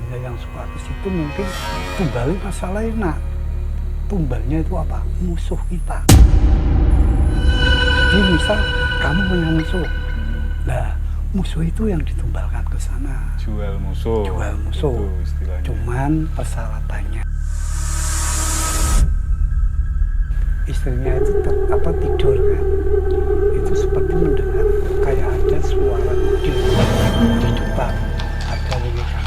banyak yang suka ke situ mungkin tumbalnya masalah enak. Tumbalnya itu apa? Musuh kita. Jadi misal kamu punya musuh, nah musuh itu yang ditumbalkan ke sana. Jual musuh. Jual musuh. Itu istilahnya. Cuman persyaratannya istrinya itu apa tidur kan? Itu seperti mendengar kayak ada suara di depan, ada lirikan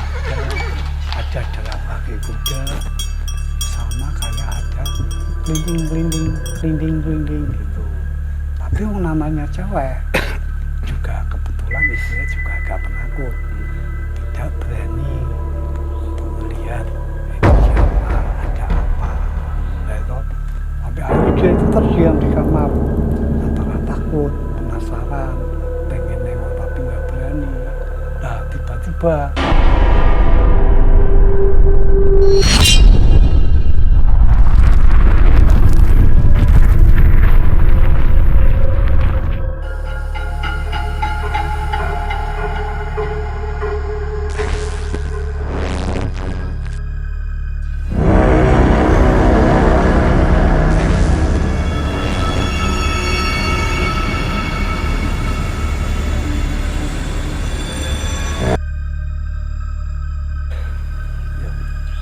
ada derap kaki kuda, sama kayak ada kelinding gitu. Tapi yang namanya cewek juga kebetulan istrinya juga agak penakut, tidak berani untuk melihat itu siapa, ada apa. Nah, itu sampai akhirnya dia itu terdiam di kamar antara takut, penasaran, pengen nengok tapi nggak berani. Nah tiba-tiba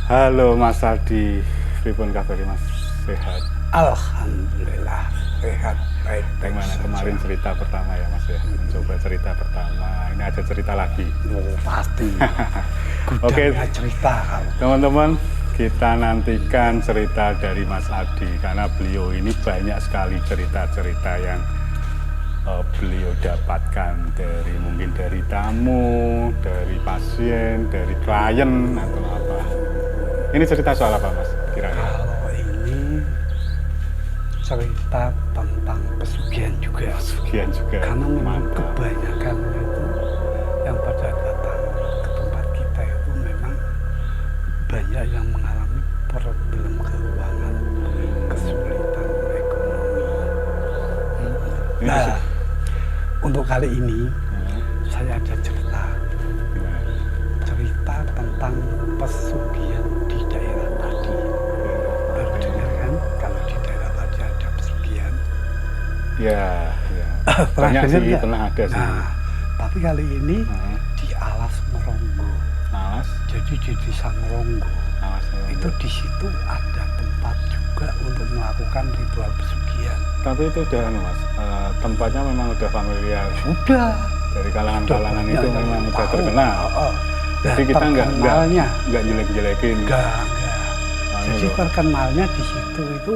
Halo Mas Aldi, pripun kabar Mas? Sehat? alhamdulillah sehat, baik. Gimana kemarin cerita pertama ya Mas ya? Mencoba cerita pertama, ini ada cerita lagi. Oh, pasti. Oke. Gudangnya cerita kalau. Teman-teman, kita nantikan cerita dari Mas Aldi karena beliau ini banyak sekali cerita-cerita yang beliau dapatkan dari mungkin dari tamu, dari pasien, dari klien atau apa. Ini cerita soal apa Mas? Kira-kira? Kalau ini cerita tentang pesugihan juga. Pesugihan juga. Karena memang Mantap. kebanyakan itu yang pada datang ke tempat kita itu memang banyak yang mengalami problem keuangan, kesulitan ekonomi. Ini Nah, untuk kali ini saya ada cerita tentang pesugihan di daerah Padi. Baru dengar kan kalau di daerah Padi ada pesugihan? Ya, ya. Pernah Banyak dengar sih, nggak? pernah ada sih. Nah, tapi kali ini di Alas Meronggo. Alas, Jadi di Desa Meronggo. alas. Itu di situ ada tempat juga untuk melakukan ritual pesugihan. Tapi itu udah Mas, tempatnya memang udah familiar. Sudah. Dari kalangan-kalangan Sudah itu banyak memang yang udah tahu. terkenal. Jadi kita terkenalnya nggak jelek-jelekin. enggak. Anu Jadi loh, terkenalnya di situ itu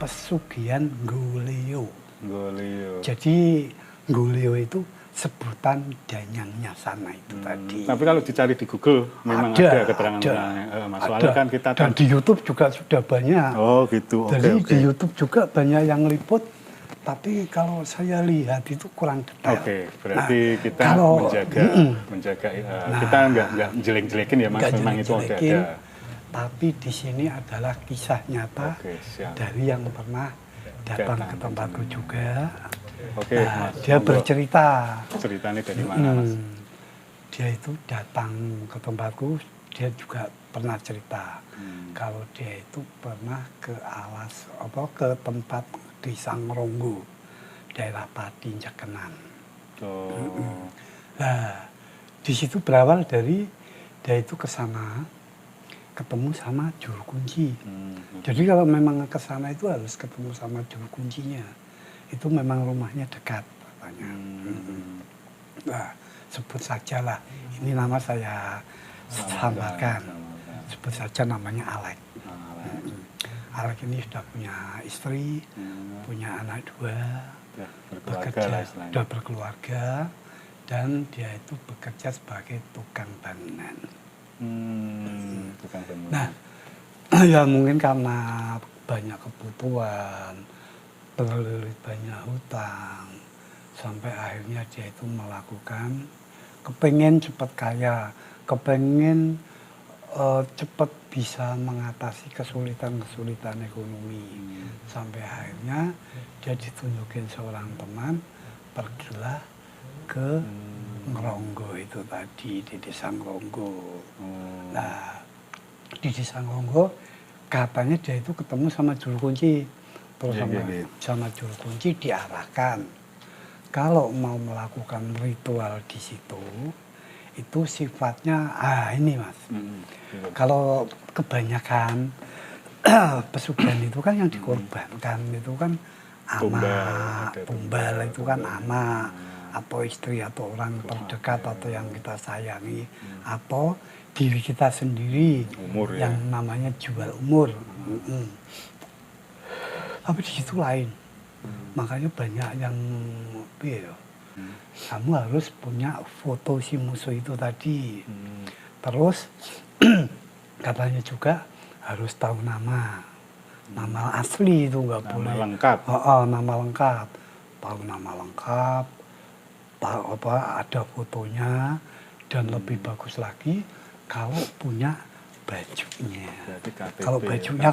pesugihan Goleo. Goleo. Jadi Goleo itu sebutan danyangnya sana itu tadi. Tapi kalau dicari di Google memang ada keterangan-keterangannya. Mas, soalnya kan kita dan di YouTube juga sudah banyak. Oh gitu. Jadi Oke. di YouTube juga banyak yang liput. Tapi kalau saya lihat itu kurang detail. Oke, berarti kita kalau- menjaga kita nggak jelek-jelekin ya Mas, nggak memang itu jelek-jelekin, ada. Tapi di sini adalah kisah nyata Oke, siap. dari yang pernah datang ke tempatku juga. Oke, Nah, Mas. dia monggo. bercerita. Ceritanya dari mana Mas? Dia itu datang ke tempatku, dia juga pernah cerita kalau dia itu pernah ke Alas, ke tempat di Meronggo, daerah Pati Cekenan. Oh. Nah, di situ berawal dari dia itu ke sana ketemu sama juru kunci. Jadi kalau memang ke sana itu harus ketemu sama juru kuncinya. Itu memang rumahnya dekat katanya. Nah, sebut saja lah. Ini nama saya samarkan. Sebut saja namanya Alek. Alek ini sudah punya istri, punya anak 2, bekerja, sudah berkeluarga, dan dia itu bekerja sebagai tukang bangunan. Tukang bangunan. Nah, ya mungkin karena banyak kebutuhan, terlilit banyak hutang, sampai akhirnya dia itu melakukan kepengen cepat kaya, kepengen cepat bisa mengatasi kesulitan-kesulitan ekonomi. Sampai akhirnya dia ditunjukin seorang teman, pergilah ke Ngeronggo itu tadi, di Desa Ngeronggo. Nah, di Desa Ngonggo katanya dia itu ketemu sama juru kunci. Terus sama juru kunci diarahkan. Kalau mau melakukan ritual di situ, itu sifatnya, ini Mas. Kalau kebanyakan pesugihan itu kan yang dikorbankan itu kan anak, tumbal itu kan anak, atau istri atau orang terdekat atau yang kita sayangi, atau diri kita sendiri umur, yang namanya jual umur. Tapi di situ lain, makanya banyak yang kamu harus punya foto si musuh itu tadi. Terus katanya juga harus tahu nama asli itu nggak boleh. Nama lengkap. Nama lengkap, tahu nama lengkap, tahu ada fotonya, dan lebih bagus lagi kalau punya bajunya. Kalau bajunya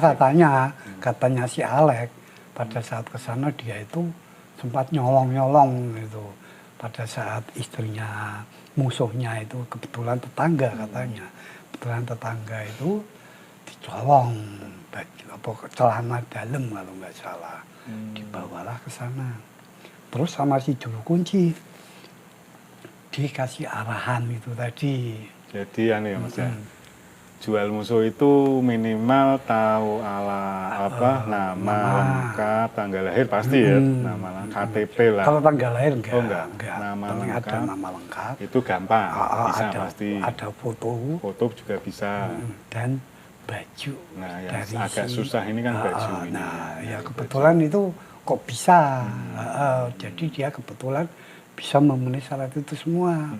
katanya si Alek pada saat kesana dia itu sempat nyolong gitu. Pada saat istrinya, musuhnya itu kebetulan tetangga katanya, kebetulan tetangga itu dicolong celana dalam kalau nggak salah, dibawalah ke sana. Terus sama si juru kunci dikasih arahan itu tadi. Jadi ya Mas ya, jual musuh itu minimal tahu nama lengkap, tanggal lahir pasti ya, nama lengkap, KTP lah. Kalau tanggal lahir enggak. Nama Paling lengkap. ada nama lengkap. Itu gampang, bisa pasti. Ada foto. Foto juga bisa. Dan baju. Nah, yang agak susah ini kan baju ini. Nah, ya kebetulan itu kok bisa. Jadi dia kebetulan bisa memenuhi syarat itu semua.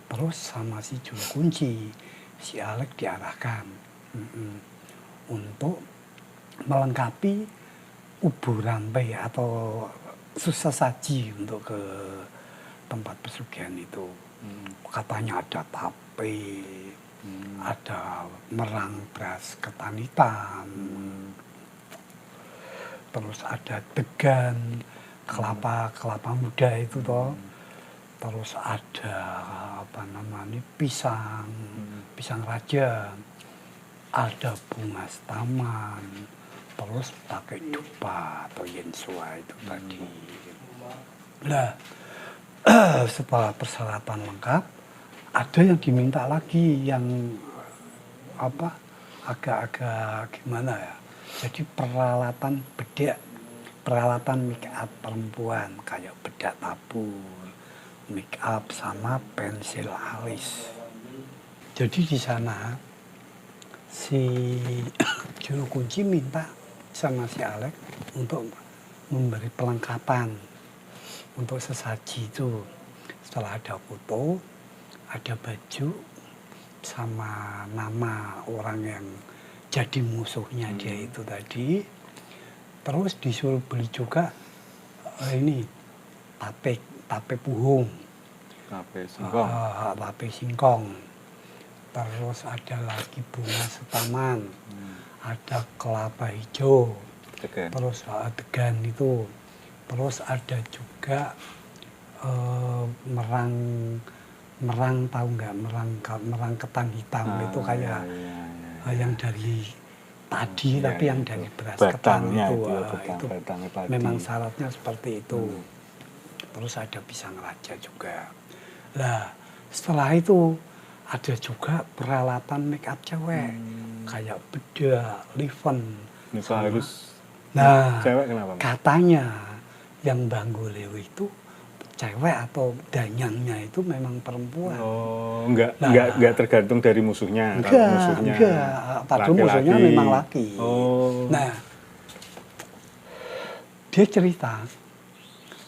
Terus sama si juru kunci, si Alek diarahkan untuk melengkapi ubur rampai atau sesaji untuk ke tempat pesugihan itu. Katanya ada tape, ada merang beras ketan hitam, terus ada degan, kelapa muda itu toh. Terus ada pisang raja, ada bunga taman, terus pakai dupa atau yensua itu tadi. Nah, setelah persyaratan lengkap, ada yang diminta lagi yang agak-agak gimana ya. Jadi peralatan bedak, peralatan make up perempuan kayak bedak tabur, make up sama pensil alis. Jadi di sana si juru kunci minta sama si Alek untuk memberi perlengkapan untuk sesaji itu. Setelah ada foto, ada baju, sama nama orang yang jadi musuhnya dia itu tadi. Terus disuruh beli juga tape puhung, tape singkong. Terus ada lagi bunga setaman, ada kelapa hijau, terus degan itu. Terus ada juga merang tahu nggak, merang ketan hitam itu kayak yang dari tadi tapi yang dari beras ketan itu memang syaratnya seperti itu. Terus ada pisang raja juga. Nah setelah itu ada juga peralatan make up cewek kayak bedak, liven. Harus cewek kenapa? Katanya yang Banggoleo itu cewek atau danyangnya itu memang perempuan. Oh, enggak tergantung dari musuhnya. Enggak. Tadi musuhnya memang laki. Oh. Nah, dia cerita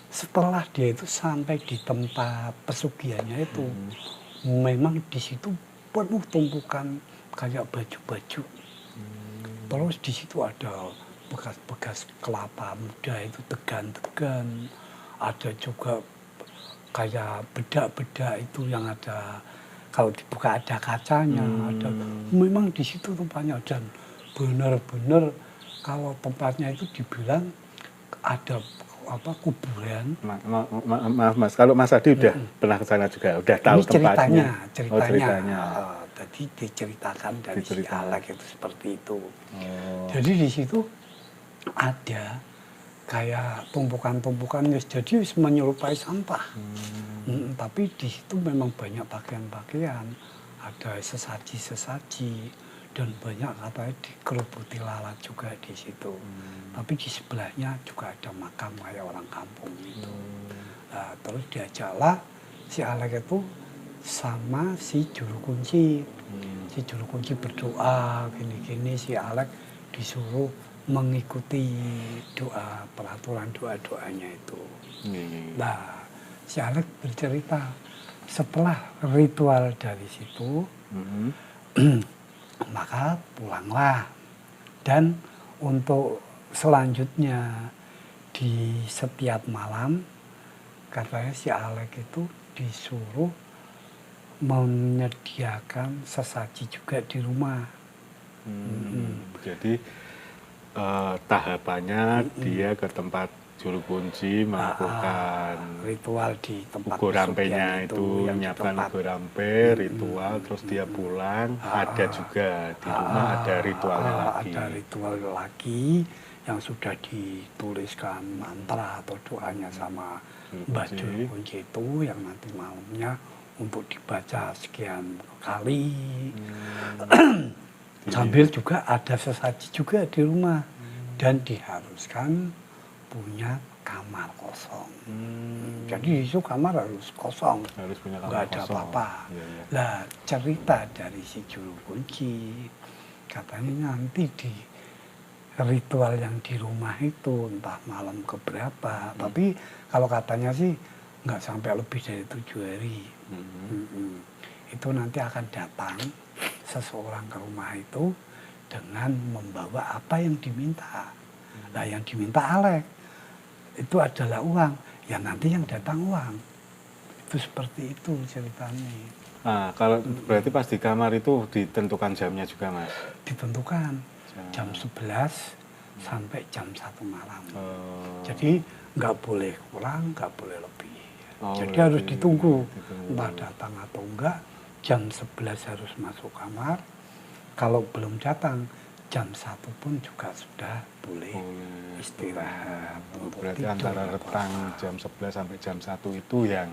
setelah dia itu sampai di tempat pesugihannya itu, memang di situ penuh tumpukan kayak baju-baju. Terus di situ ada bekas-bekas kelapa muda itu degan-degan, ada juga kayak bedak-bedak itu yang ada kalau dibuka ada kacanya, ada memang di situ tempatnya dan benar-benar kalau tempatnya itu dibilang ada kuburan. Maaf Mas, kalau Mas Adi udah pernah ke sana juga, udah tahu tempatnya. Ceritanya. Jadi diceritakan dari si Diceritakan. Alek itu seperti itu. Oh. Jadi di situ ada kayak tumpukan-tumpukan, jadi menyerupai sampah. Tapi di situ memang banyak pakaian-pakaian, ada sesaji-sesaji, dan banyak katanya dikerubuti lalat juga di situ. Tapi di sebelahnya juga ada makam kayak orang kampung itu. Nah, terus diajaklah si Alek itu sama si juru kunci. Si juru kunci berdoa gini-gini, si Alek disuruh mengikuti doa, peraturan doa-doanya itu. Nah, si Alek bercerita setelah ritual dari situ, maka pulanglah. Dan untuk selanjutnya di setiap malam, katanya si Alek itu disuruh menyediakan sesaji juga di rumah. Jadi tahapannya dia ke tempat juru kunci melakukan ritual di tempat ugo rampenya pesugihan itu, menyiapkan ugo rampe, ritual, terus dia pulang. Ada juga di rumah ada ritualnya lagi. Ada ritual lagi yang sudah dituliskan mantra atau doanya sama Mbak Juru Kunci itu, yang nanti malamnya untuk dibaca sekian kali. Sambil juga ada sesaji juga di rumah, dan diharuskan punya kamar kosong. Jadi itu kamar harus kosong, Harus punya nggak kamar ada kosong. apa-apa. Iya. Nah, cerita dari si juru kunci katanya nanti di ritual yang di rumah itu entah malam keberapa, tapi kalau katanya sih nggak sampai lebih dari 7 hari. Itu nanti akan datang seseorang ke rumah itu dengan membawa apa yang diminta. Nah, yang diminta Alek itu adalah uang. Ya nanti yang datang uang. Itu seperti itu ceritanya. Nah, kalau berarti pas di kamar itu ditentukan jamnya juga, Mas? Ditentukan jam 11 sampai jam 1 malam. Jadi nggak boleh kurang, nggak boleh lebih. Jadi harus ditunggu. Entah datang atau enggak, jam 11 harus masuk kamar. Kalau belum datang, jam 1 pun juga sudah boleh istirahat. Berarti antara retang jam 11 sampai jam 1 itu yang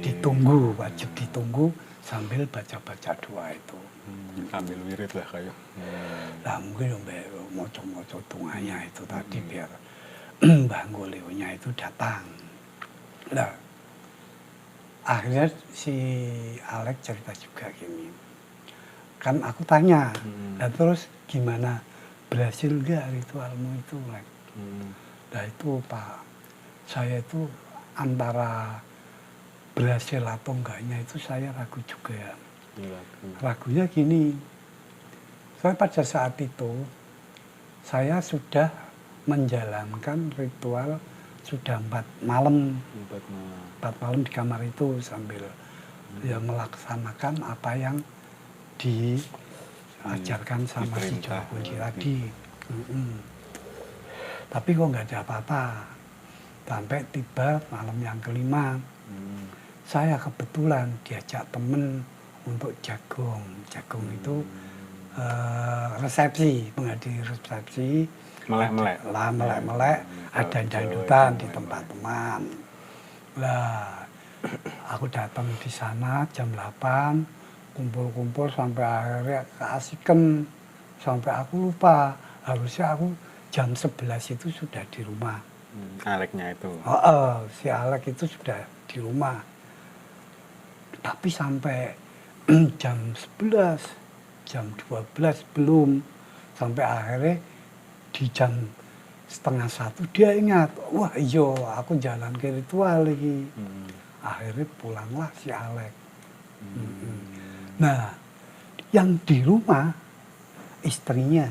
ditunggu, wajib ditunggu sambil baca-baca doa itu. Ambil wirid lah kayak. Nah, mungkin moco-moco tunganya itu tadi biar Mbah Ngolionya itu datang. Nah, akhirnya si Alek cerita juga gini. Kan aku tanya, nah terus gimana, berhasil nggak ritualmu itu, Lek? Nah itu Pak, saya itu antara berhasil atau enggaknya itu saya ragu juga. Ragunya gini, saya pada saat itu saya sudah menjalankan ritual sudah 4 malam di kamar itu sambil ya melaksanakan apa yang diajarkan sama si juru kunci tadi. Tapi kok nggak ada apa-apa. Sampai tiba malam yang kelima, saya kebetulan diajak temen untuk jagung. Jagung itu resepsi, menghadiri resepsi. Melek-melek, ada dangdutan di tempat teman. Lah, aku datang di sana jam 8. Kumpul-kumpul sampai akhirnya keasikan, sampai aku lupa harusnya aku jam 11 itu sudah di rumah. Aleknya itu? Si Alek itu sudah di rumah. Tapi sampai jam 11, jam 12 belum. Sampai akhirnya di jam 12:30 dia ingat, wah iya aku jalan ke ritual lagi. Akhirnya pulanglah si Alek. Nah, yang di rumah istrinya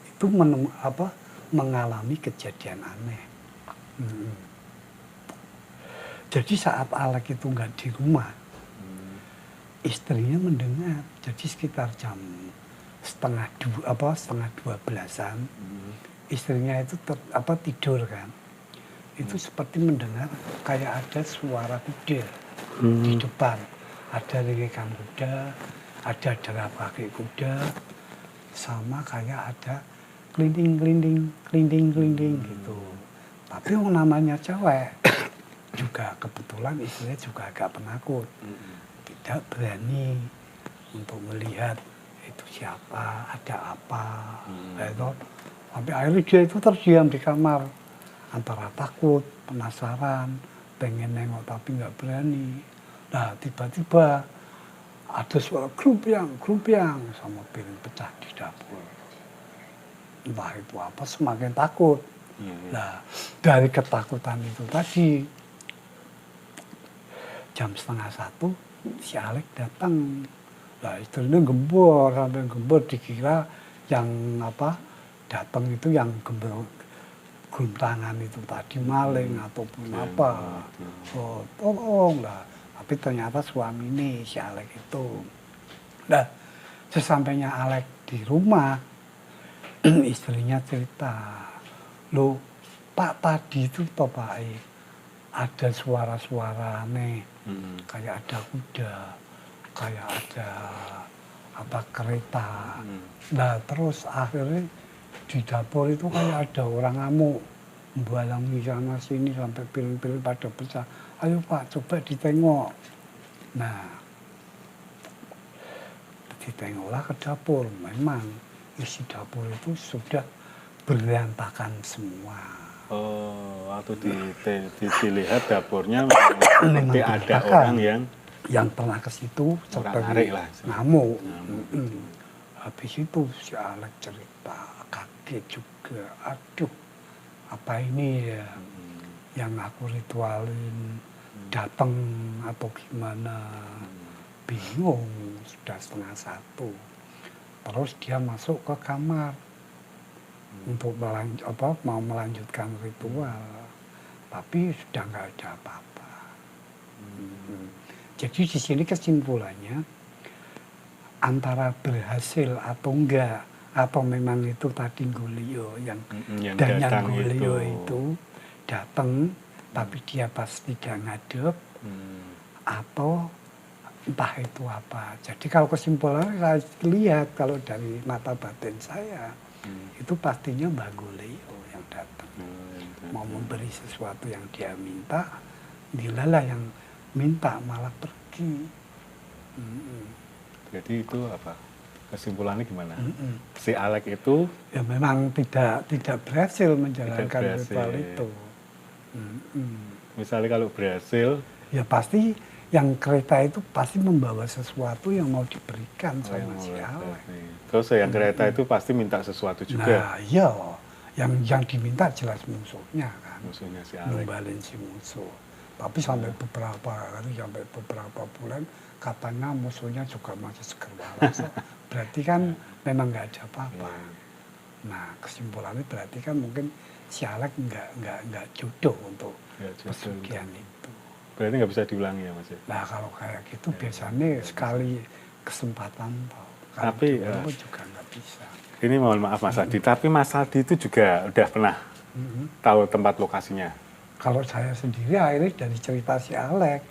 itu mengalami kejadian aneh. Jadi saat Alek itu nggak di rumah, istrinya mendengar. Jadi sekitar jam setengah 12-an, istrinya itu tidur kan. Itu seperti mendengar kayak ada suara kuda di depan. ada lirikan kuda, ada derap kaki kuda, sama kayak ada kelinding gitu. Tapi yang namanya cewek juga kebetulan istrinya juga agak penakut, tidak berani untuk melihat itu siapa, ada apa, itu sampai akhirnya dia itu terdiam di kamar antara takut, penasaran, pengen nengok tapi nggak berani. Nah tiba-tiba ada suara glumpiang sama piring pecah di dapur. Entah itu apa, semakin takut. Nah dari ketakutan itu tadi, jam 12:30 si Alek datang. Nah istrinya gembor, sampai gembor dikira yang apa datang itu yang gembor gulung tangan itu tadi maling ataupun apa. Oh tolong lah. Tapi ternyata suami ini si Alek itu. Nah sesampainya Alek di rumah, istrinya cerita, loh Pak tadi itu toh Pak, ada suara-suara aneh, kayak ada kuda, kayak ada apa kereta. Nah terus akhirnya di dapur itu kayak ada orang ngamuk, membalangi sana sini sampai piring-piring pada pecah. Ayo Pak coba ditengok. Nah ditengoklah ke dapur, memang isi dapur itu sudah berantakan semua. Oh, waktu dilihat dapurnya memang ada orang yang pernah ke situ seperti ngamuk. Habis itu si Alek cerita, kaget juga. Aduh, apa ini ya yang aku ritualin datang atau gimana? Bingung, sudah 12:30. Terus dia masuk ke kamar untuk mau melanjutkan ritual, tapi sudah nggak ada apa-apa. Jadi di sini kesimpulannya antara berhasil atau enggak, atau memang itu tadi Golio yang Golio itu datang, tapi dia pas tidak ngadep, atau entah itu apa. Jadi kalau kesimpulannya saya lihat kalau dari mata batin saya, itu pastinya Mbak Golio yang datang. Mau memberi sesuatu yang dia minta, dilalah yang minta malah pergi. Jadi itu apa? Kesimpulannya gimana? Si Alek itu ya memang tidak berhasil menjalankan ritual itu. Misalnya kalau berhasil, ya pasti yang kereta itu pasti membawa sesuatu yang mau diberikan sama si Alek. Terus yang kereta itu pasti minta sesuatu juga. Nah iya, yang diminta jelas musuhnya kan. Musuhnya si Alek. Numbalin si musuh. Tapi sampai beberapa hari, sampai beberapa bulan, katanya musuhnya juga masih seger waras. Berarti kan memang nggak ada apa-apa. Nah kesimpulannya berarti kan mungkin si Alek nggak jodoh untuk pesugihan itu. Berarti nggak bisa diulangi ya Mas? Nah kalau kayak gitu biasanya sekali kesempatan toh. Tapi juga nggak bisa. Ini mohon maaf Mas Adi, tapi Mas Adi itu juga udah pernah tahu tempat lokasinya? Kalau saya sendiri akhirnya dari cerita si Alek,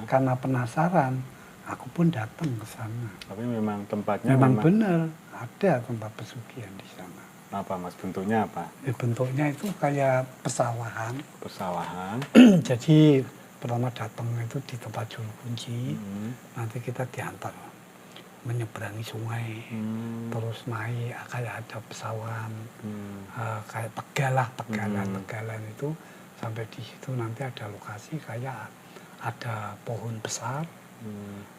karena penasaran, aku pun datang ke sana. Tapi memang tempatnya memang benar ada tempat pesugihan di sana. Apa Mas, bentuknya apa? Ya, bentuknya itu kayak pesawahan. Pesawahan. Jadi pertama datang itu di tempat juru kunci, nanti kita diantar menyeberangi sungai, terus naik kayak ada pesawahan, kayak pegalan itu. Sampai di situ nanti ada lokasi kayak ada pohon besar.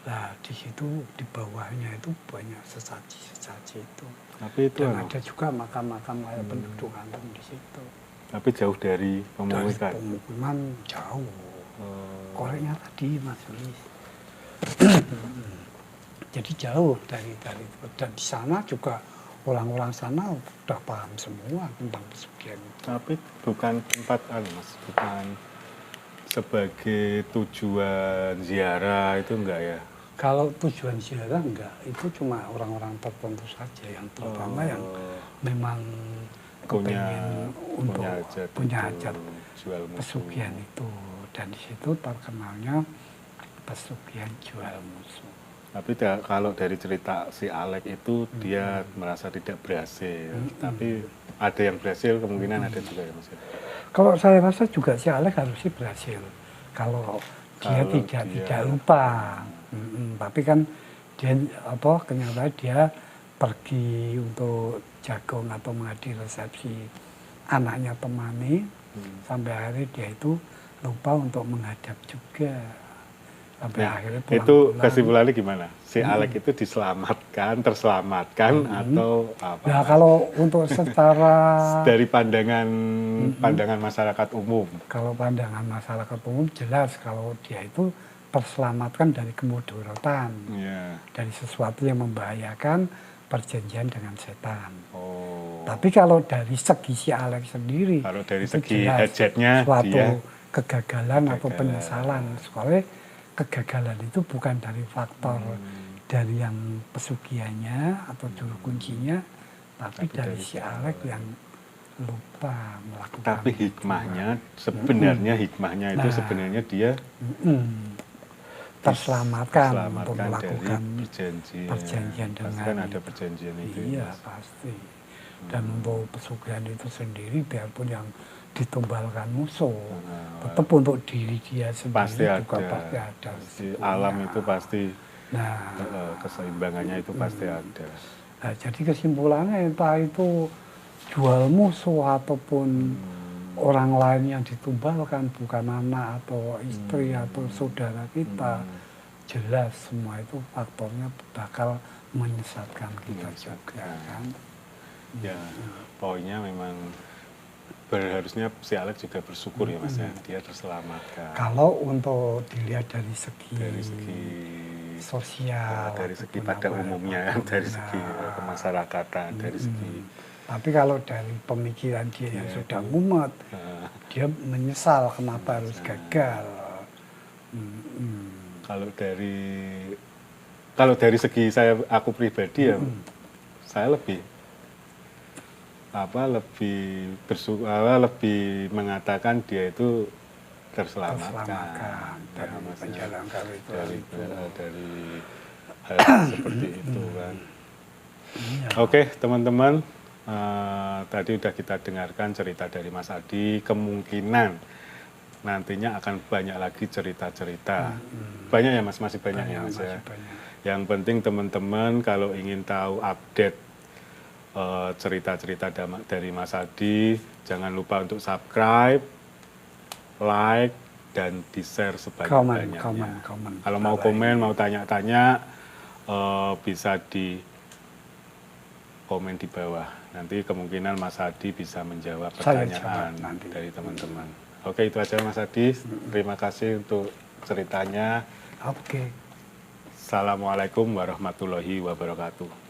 Nah di situ di bawahnya itu banyak sesaji itu. Tapi itu dan ada juga makam-makam kayak penduduk kampung di situ. Tapi jauh dari pemukiman. Dari pemukiman jauh. Koreknya tadi Mas Luis. Jadi jauh dari dan di sana juga orang-orang sana udah paham semua tentang pesugihan itu. Tapi bukan tempat Mas, bukan sebagai tujuan ziarah itu enggak ya? Kalau tujuan ziarah enggak, itu cuma orang-orang tertentu saja yang terutama yang memang kepengen untuk punya hajat jual pesugihan itu. Dan di situ terkenalnya pesugihan jual musuh. Tapi kalau dari cerita si Alek itu dia merasa tidak berhasil, tapi ada yang berhasil, kemungkinan ada juga ya Mas. Kalau saya rasa juga si Alek harusnya berhasil. Kalau dia tidak lupa. Tapi kan dia kenyataan dia pergi untuk jagung atau menghadiri resepsi anaknya temani, sampai akhirnya dia itu lupa untuk menghadap juga. Sampai akhirnya itu kesimpulannya gimana? Si Alek itu terselamatkan atau apa? Ya kalau untuk secara dari pandangan masyarakat umum. Kalau pandangan masyarakat umum jelas kalau dia itu terselamatkan dari kemudorotan, dari sesuatu yang membahayakan perjanjian dengan setan. Tapi kalau dari segi si Alek sendiri, kalau dari segi hajatnya suatu kegagalan atau penyesalan. Soalnya kegagalan itu bukan dari faktor dari yang pesugihannya atau juru kuncinya, tapi dari si Alek yang lupa melakukan. Tapi hikmahnya sebenarnya itu sebenarnya dia terselamatkan untuk melakukan perjanjian dengan kan ada perjanjian itu. Iya pasti. Dan untuk pesugihan itu sendiri biarpun yang ditumbalkan musuh, tetap untuk diri dia sendiri pasti ada. Alam itu pasti, keseimbangannya itu pasti ada. Nah, jadi kesimpulannya entah itu jual musuh ataupun orang lain yang ditumbalkan bukan anak atau istri atau saudara kita, jelas semua itu faktornya bakal menyesatkan kita juga kan. Ya, poinnya memang harusnya si Alek juga bersyukur ya Mas ya, dia terselamatkan. Kalau untuk dilihat dari segi sosial, dari segi pada umumnya, dari segi kemasyarakatan, dari segi. Tapi kalau dari pemikiran dia yang sudah mumet, dia menyesal kenapa harus gagal. Kalau dari segi aku pribadi ya, saya lebih lebih mengatakan dia itu terselamatkan dari hal seperti itu kan. Oke teman-teman, tadi udah kita dengarkan cerita dari Mas Adi. Kemungkinan nantinya akan banyak lagi cerita-cerita. Banyak ya Mas, masih banyak ya Mas ya. Yang penting teman-teman kalau ingin tahu update cerita-cerita dari Mas Adi, jangan lupa untuk subscribe, like, dan di-share sebanyak-banyaknya. Kalau mau komen, mau tanya-tanya, bisa di komen di bawah. Nanti kemungkinan Mas Adi bisa menjawab pertanyaan dari teman-teman. Oke, itu aja Mas Adi. Terima kasih untuk ceritanya. Oke. Assalamualaikum warahmatullahi wabarakatuh.